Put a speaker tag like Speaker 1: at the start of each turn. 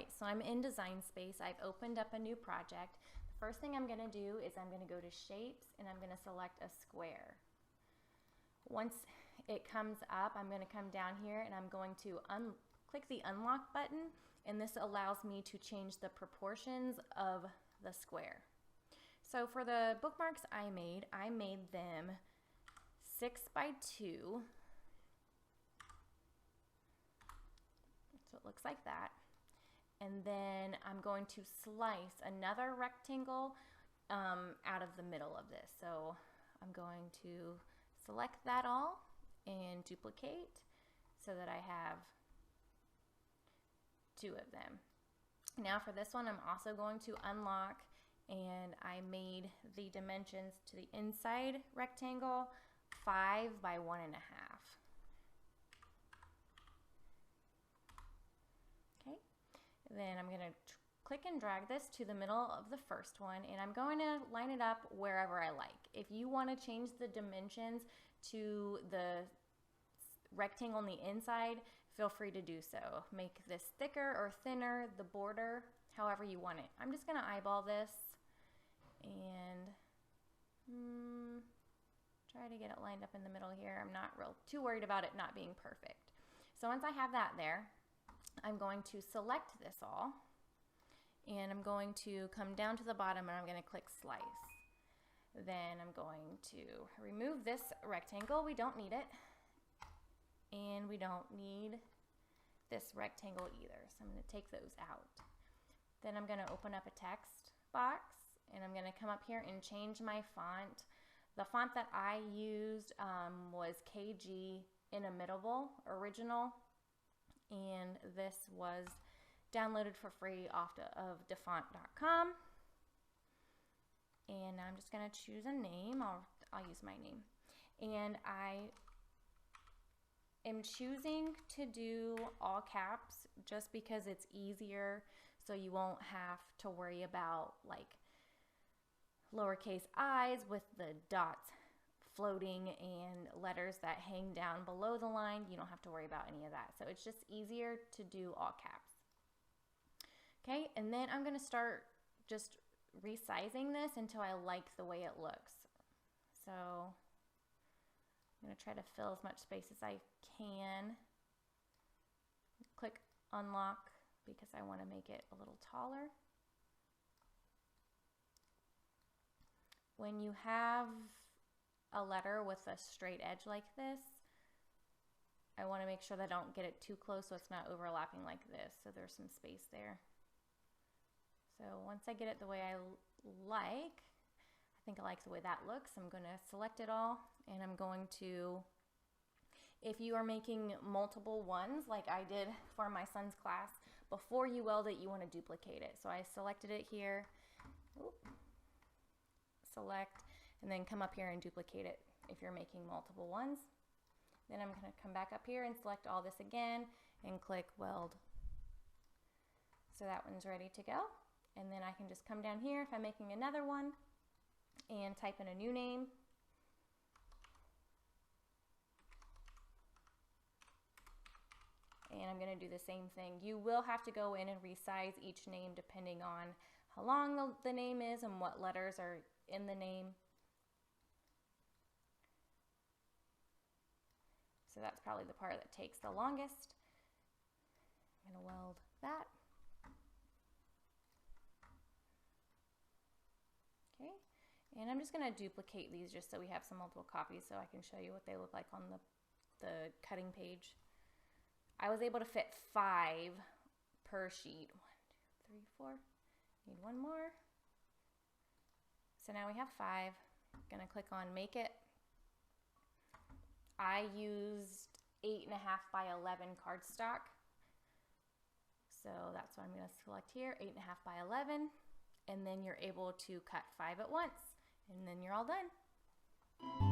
Speaker 1: Alright, so I'm in Design Space. I've opened up a new project. The first thing I'm going to do is I'm going to go to Shapes and I'm going to select a square. Once it comes up, I'm going to come down here and I'm going to click the unlock button, and this allows me to change the proportions of the square. So for the bookmarks I made them 6 by 2. So it looks like that. And then I'm going to slice another rectangle out of the middle of this. So I'm going to select that all and duplicate so that I have 2 of them. Now for this one, I'm also going to unlock, and I made the dimensions to the inside rectangle 5 by 1.5. Okay, then I'm going to click and drag this to the middle of the first one, and I'm going to line it up wherever I like. If you want to change the dimensions to the rectangle on the inside, feel free to do so. Make this thicker or thinner, the border, however you want it. I'm just going to eyeball this and try to get it lined up in the middle here. I'm not too worried about it not being perfect. So once I have that there, I'm going to select this all, and I'm going to come down to the bottom and I'm going to click slice. Then I'm going to remove this rectangle. We don't need it. And we don't need this rectangle either. So I'm going to take those out. Then I'm going to open up a text box, and I'm going to come up here and change my font. The font that I used was KG Inimitable Original, and this was downloaded for free off of defont.com. And I'm just going to choose a name. I'll use my name. And I am choosing to do all caps just because it's easier, so you won't have to worry about like lowercase i's with the dots floating and letters that hang down below the line. You don't have to worry about any of that. So it's just easier to do all caps. Okay, and then I'm going to start just resizing this until I like the way it looks. So I'm going to try to fill as much space as I can. Click unlock because I want to make it a little taller. When you have a letter with a straight edge like this, I want to make sure that I don't get it too close so it's not overlapping like this, so there's some space there. So once I get it the way I like, I think I like the way that looks, I'm going to select it all, and I'm going to, if you are making multiple ones like I did for my son's class, before you weld it, you want to duplicate it. So I selected it here, select, and then come up here and duplicate it if you're making multiple ones. Then I'm going to come back up here and select all this again and click weld. So that one's ready to go. And then I can just come down here if I'm making another one and type in a new name. And I'm going to do the same thing. You will have to go in and resize each name depending on how long the name is and what letters are in the name. So that's probably the part that takes the longest. I'm going to weld that. Okay, and I'm just going to duplicate these just so we have some multiple copies so I can show you what they look like on the cutting page. I was able to fit 5 per sheet. 1, 2, 3, 4. Need one more. So now we have 5. I'm going to click on Make It. I used 8.5 by 11 cardstock. So that's what I'm going to select here, 8.5 by 11. And then you're able to cut 5 at once, and then you're all done.